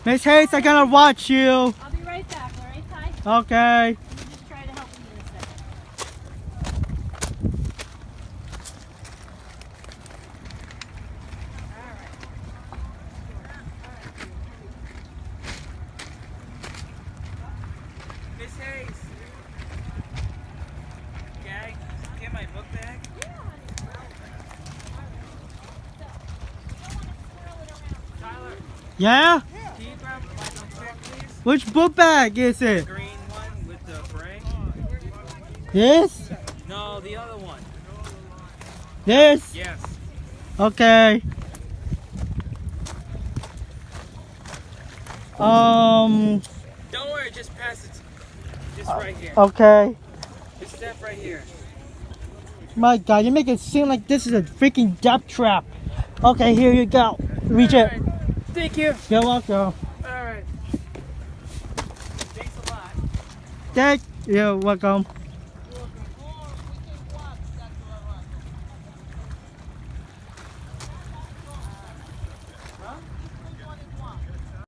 Miss Hayes, I gotta watch you. I'll be right back, alright, Ty? Okay. Let me just try to help you in a second. Miss Hayes. Okay, get my book bag. Tyler, Yeah? can you grab my book bag, please? Which book bag is it? Green one with the bray. This? No, the other one. This? Yes. Okay. Don't worry, just pass it. Just right here. Okay. Just step right here. My God, you make it seem like this is a freaking death trap. Okay, here you go. Reach it. Alright. Thank you. You're welcome. Alright. Thanks a lot. Thank you. Welcome.